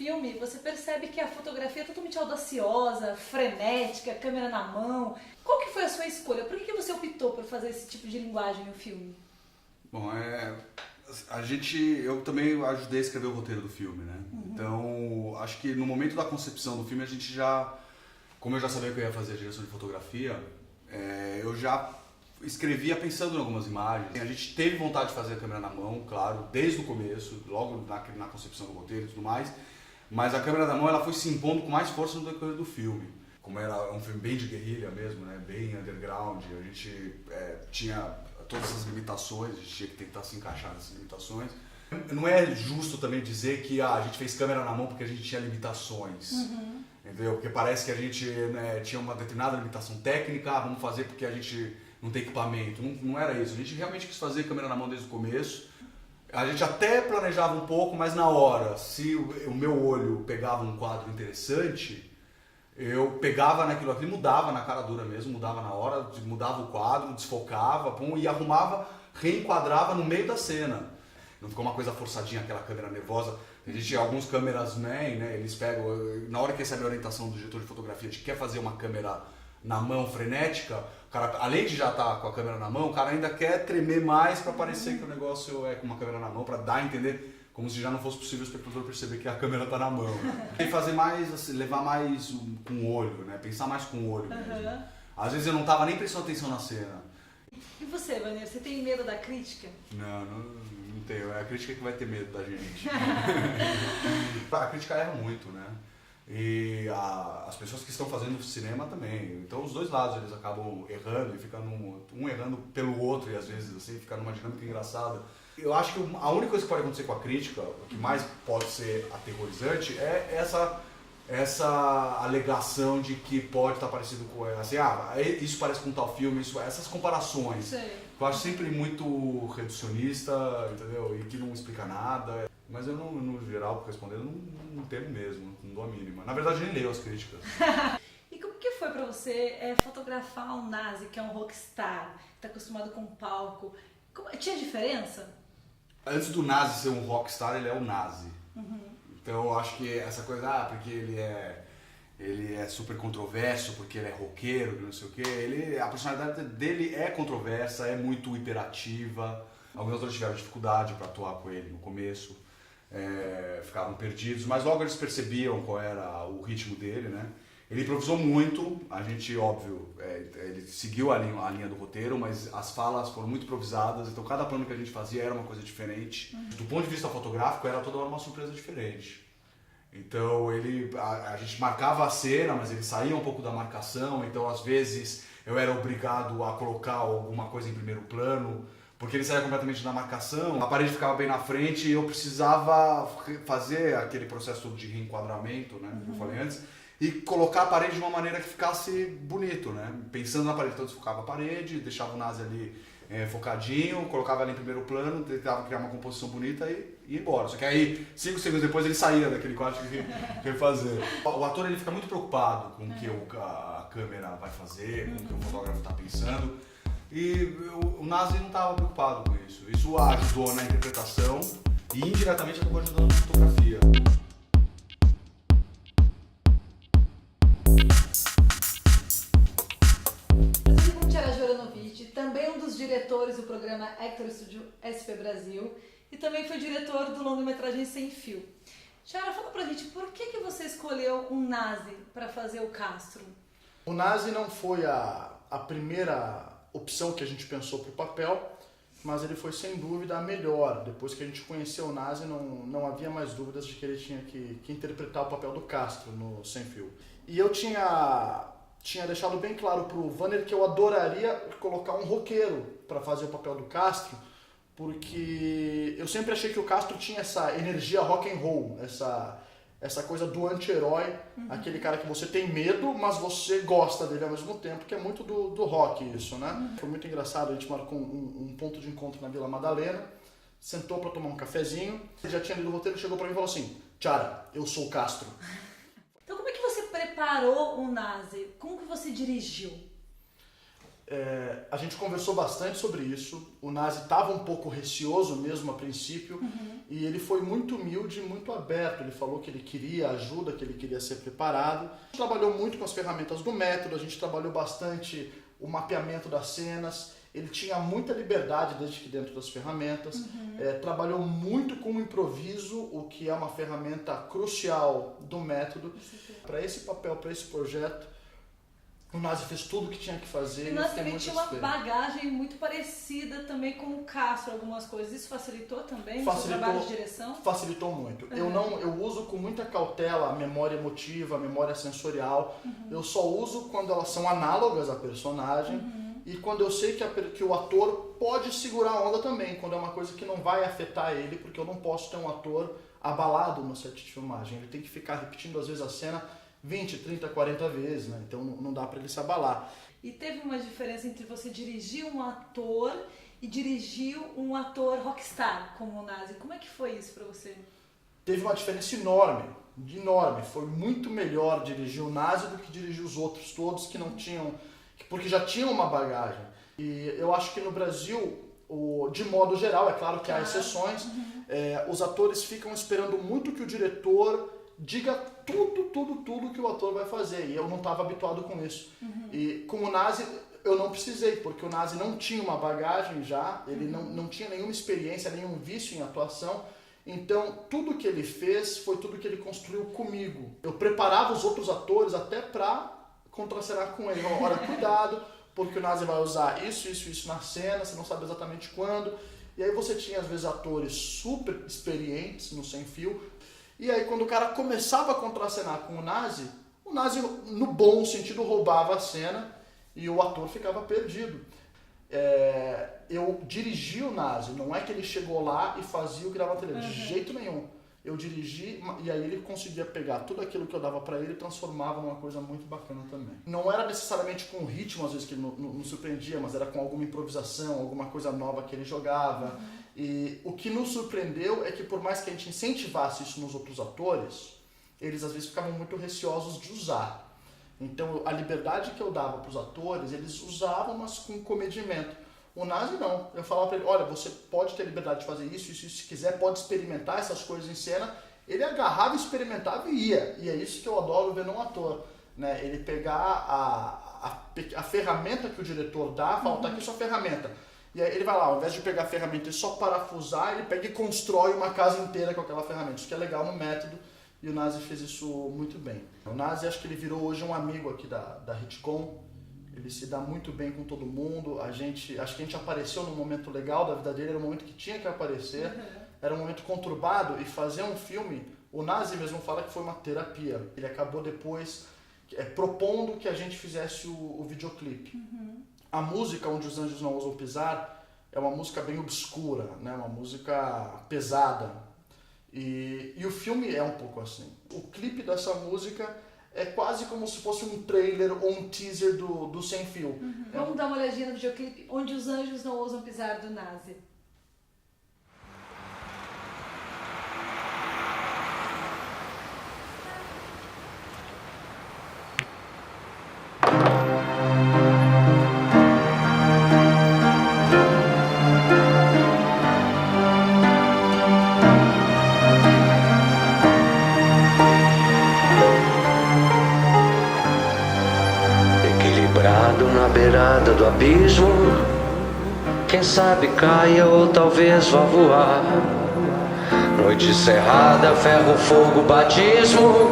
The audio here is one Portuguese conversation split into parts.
filme, você percebe que a fotografia é totalmente audaciosa, frenética, câmera na mão. Qual que foi a sua escolha? Por que você optou por fazer esse tipo de linguagem no filme? Bom, eu também ajudei a escrever o roteiro do filme, né? Então, acho que no momento da concepção do filme a gente como eu já sabia que eu ia fazer a direção de fotografia, eu já escrevia pensando em algumas imagens. A gente teve vontade de fazer a câmera na mão, claro, desde o começo, logo na concepção do roteiro e tudo mais, mas a câmera na mão ela foi se impondo com mais força no decorrer do filme. Como era um filme bem de guerrilha mesmo, né? Bem underground, a gente tinha todas essas limitações, a gente tinha que tentar se encaixar nessas limitações. Não é justo também dizer que a gente fez câmera na mão porque a gente tinha limitações, entendeu? Porque parece que a gente tinha uma determinada limitação técnica, vamos fazer porque a gente não tem equipamento. Não era isso, a gente realmente quis fazer câmera na mão desde o começo. A gente até planejava um pouco, mas na hora, se o meu olho pegava um quadro interessante, eu pegava naquilo aqui, mudava na cara dura mesmo, mudava na hora, mudava o quadro, desfocava, e arrumava, reenquadrava no meio da cena. Não ficou uma coisa forçadinha, aquela câmera nervosa. Existem alguns cameraman, né, eles pegam, na hora que recebe a orientação do diretor de fotografia de que quer fazer uma câmera na mão frenética, o cara, além de já estar com a câmera na mão, o cara ainda quer tremer mais para parecer que o negócio é com uma câmera na mão, para dar a entender como se já não fosse possível o espectador perceber que a câmera está na mão. E fazer mais, assim, levar mais com o olho, né? Pensar mais com o olho mesmo. Às vezes eu não estava nem prestando atenção na cena. E você, Wagner, você tem medo da crítica? Não tenho. É a crítica que vai ter medo da gente. A crítica erra muito, né? E as pessoas que estão fazendo cinema também. Então os dois lados eles acabam errando e ficando um errando pelo outro e às vezes assim fica numa dinâmica engraçada. Eu acho que a única coisa que pode acontecer com a crítica, o que mais pode ser aterrorizante, é essa alegação de que pode estar parecido com assim, isso parece com tal filme, essas comparações. Sei. Eu acho sempre muito reducionista, entendeu? E que não explica nada. Mas eu, no geral, respondendo, não temo mesmo, não dou a mínima. Na verdade, eu nem leio as críticas. E como que foi pra você fotografar um Nazi, que é um rockstar, que tá acostumado com palco? Tinha diferença? Antes do Nazi ser um rockstar, ele é o Nazi. Então eu acho que essa coisa, porque ele é super controverso, porque ele é roqueiro, não sei o quê, a personalidade dele é controversa, é muito hiperativa. Alguns atores tiveram dificuldade para atuar com ele no começo, ficavam perdidos, mas logo eles percebiam qual era o ritmo dele, né? Ele improvisou muito, a gente, óbvio, ele seguiu a linha do roteiro, mas as falas foram muito improvisadas, então cada plano que a gente fazia era uma coisa diferente. Do ponto de vista fotográfico, era toda hora uma surpresa diferente. Então a gente marcava a cena, mas ele saía um pouco da marcação, então às vezes eu era obrigado a colocar alguma coisa em primeiro plano, porque ele saía completamente da marcação, a parede ficava bem na frente e eu precisava fazer aquele processo de reenquadramento, né, que eu falei antes, e colocar a parede de uma maneira que ficasse bonito, né? Pensando na parede, então eu desfocava a parede, deixava o Nazi ali focadinho, colocava ele em primeiro plano, tentava criar uma composição bonita e ia embora. Só que aí, 5 segundos depois, ele saía daquele corte que ia fazer. O ator ele fica muito preocupado com o que a câmera vai fazer, com o que o fotógrafo está pensando. E o Nazi não estava preocupado com isso. Isso ajudou na interpretação e indiretamente acabou ajudando na fotografia. Também um dos diretores do programa Hector Studio SP Brasil e também foi diretor do longa-metragem Sem Fio. Tiara, fala pra gente, por que você escolheu um Nazi para fazer o Castro? O Nazi não foi a primeira opção que a gente pensou para o papel, mas ele foi sem dúvida a melhor. Depois que a gente conheceu o Nazi, não havia mais dúvidas de que ele tinha que interpretar o papel do Castro no Sem Fio. E eu tinha deixado bem claro pro Wagner que eu adoraria colocar um roqueiro para fazer o papel do Castro, porque eu sempre achei que o Castro tinha essa energia rock and roll, essa coisa do anti-herói, aquele cara que você tem medo, mas você gosta dele ao mesmo tempo, que é muito do rock isso, né? Foi muito engraçado, a gente marcou um ponto de encontro na Vila Madalena, sentou para tomar um cafezinho, ele já tinha lido o roteiro, chegou para mim e falou assim: Tiara, eu sou o Castro. Então como é que você preparou o Nazi? Como que você dirigiu? A gente conversou bastante sobre isso. O Nazi estava um pouco receoso mesmo a princípio, e ele foi muito humilde e muito aberto. Ele falou que ele queria ajuda, que ele queria ser preparado. A gente trabalhou muito com as ferramentas do método, a gente trabalhou bastante o mapeamento das cenas. Ele tinha muita liberdade desde que dentro das ferramentas. Trabalhou muito com o improviso, o que é uma ferramenta crucial do método. Para esse papel, para esse projeto, o Nazi fez tudo o que tinha que fazer. E o Nazi também tinha uma bagagem muito parecida também com o Castro, algumas coisas. Isso facilitou também o seu trabalho de direção? Facilitou muito. Eu uso com muita cautela a memória emotiva, a memória sensorial. Eu só uso quando elas são análogas à personagem e quando eu sei que o ator pode segurar a onda também, quando é uma coisa que não vai afetar ele, porque eu não posso ter um ator abalado no set de filmagem. Ele tem que ficar repetindo às vezes a cena 20, 30, 40 vezes, né? Então não dá para ele se abalar. E teve uma diferença entre você dirigir um ator e dirigir um ator rockstar como o Nazi. Como é que foi isso para você? Teve uma diferença enorme, enorme. Foi muito melhor dirigir o Nazi do que dirigir os outros todos que não tinham, porque já tinham uma bagagem. E eu acho que no Brasil, de modo geral, é claro que há exceções, os atores ficam esperando muito que o diretor diga tudo que o ator vai fazer, e eu não estava habituado com isso. E com o Nazi eu não precisei, porque o Nazi não tinha uma bagagem já, ele não tinha nenhuma experiência, nenhum vício em atuação, então tudo que ele fez foi tudo que ele construiu comigo. Eu preparava os outros atores até para contracenar com ele. Olha, cuidado, porque o Nazi vai usar isso na cena, você não sabe exatamente quando. E aí você tinha às vezes atores super experientes no sem fio. E aí quando o cara começava a contracenar com o Nazi no bom sentido roubava a cena e o ator ficava perdido. Eu dirigi o Nazi, não é que ele chegou lá e fazia o que dava na televisão, de jeito nenhum. Eu dirigi e aí ele conseguia pegar tudo aquilo que eu dava pra ele e transformava numa coisa muito bacana também. Não era necessariamente com ritmo, às vezes, que ele não surpreendia, mas era com alguma improvisação, alguma coisa nova que ele jogava. E o que nos surpreendeu é que por mais que a gente incentivasse isso nos outros atores, eles às vezes ficavam muito receosos de usar. Então a liberdade que eu dava para os atores, eles usavam, mas com comedimento. O Nazi não. Eu falava para ele, olha, você pode ter liberdade de fazer isso, se quiser, pode experimentar essas coisas em cena. Ele agarrava, experimentava e ia. E é isso que eu adoro ver num ator, né? Ele pegar a ferramenta que o diretor dá, fala, tá aqui sua ferramenta. E aí ele vai lá, ao invés de pegar a ferramenta e só parafusar, ele pega e constrói uma casa inteira com aquela ferramenta. Isso que é legal no método, e o Nazi fez isso muito bem. O Nazi, acho que ele virou hoje um amigo aqui da Hitcom. Ele se dá muito bem com todo mundo. Acho que a gente apareceu num momento legal da vida dele, era um momento que tinha que aparecer. Era um momento conturbado, e fazer um filme, o Nazi mesmo fala que foi uma terapia. Ele acabou depois propondo que a gente fizesse o videoclipe. A música Onde os Anjos Não Ousam Pisar é uma música bem obscura, né? Uma música pesada. E o filme é um pouco assim. O clipe dessa música é quase como se fosse um trailer ou um teaser do Sem Fio. Vamos dar uma olhadinha no videoclipe Onde os Anjos Não Ousam Pisar, do Nazi. Na beirada do abismo, quem sabe caia ou talvez vá voar. Noite cerrada, ferro, fogo, batismo.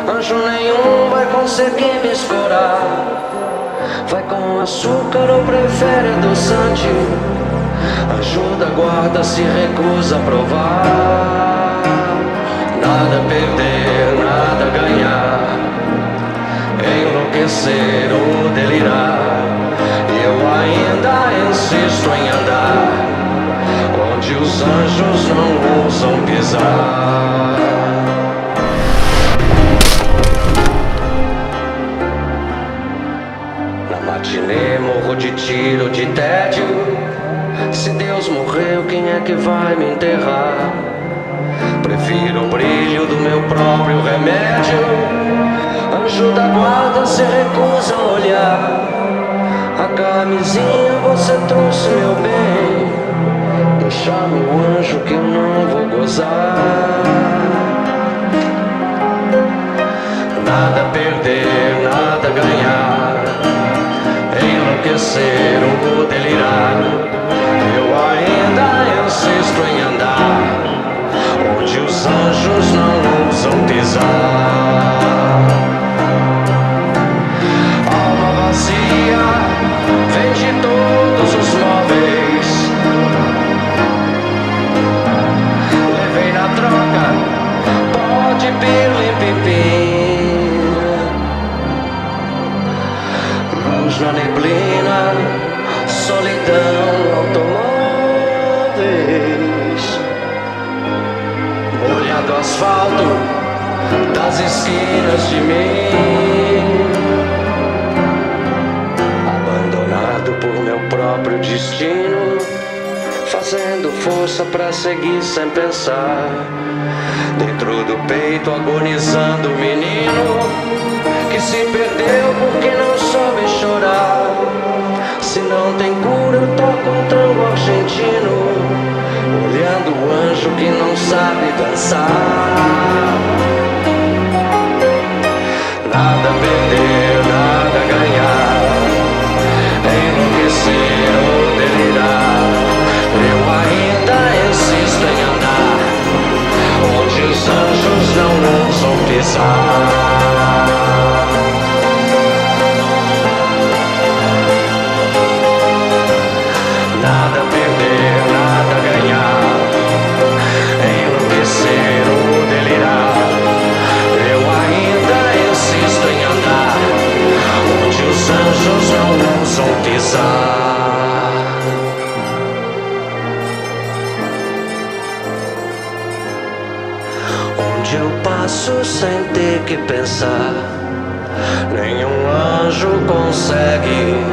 Anjo nenhum vai conseguir me escorar. Vai com açúcar ou prefere adoçante? Ajuda, guarda, se recusa a provar. Nada a perder, nada a ganhar. Enlouquecer ou delirar, e eu ainda insisto em andar onde os anjos não ousam pisar. Na matinê morro de tiro, de tédio. Se Deus morreu, quem é que vai me enterrar? Prefiro o brilho do meu próprio remédio. Anjo da guarda se recusa a olhar. casinha você trouxe, meu bem. Deixa-me o anjo que eu não vou gozar. Nada a perder, nada a ganhar, enlouquecer ou delirar. Eu ainda insisto em andar onde os anjos não ousam pisar. Alma vazia, vende todos os móveis. Levei na troca pó de pirlim-pim-pim. Luz na neblina, solidão, automóveis. Molhado asfalto das esquinas de mim. Abandonado por meu próprio destino, fazendo força pra seguir sem pensar. Dentro do peito agonizando o menino que se perdeu porque não soube chorar. Se não tem cura eu toco um tango argentino, olhando o anjo que não sabe dançar. Nada a perder, nada a ganhar, enlouquecer ou delirar. Eu ainda insisto em andar onde os anjos não ousam pisar. Nada a perder, nada a ganhar, enlouquecer ou delirar. Eu ainda insisto em andar onde os anjos não ousam pisar. Onde eu passo sem ter que pensar, nenhum anjo consegue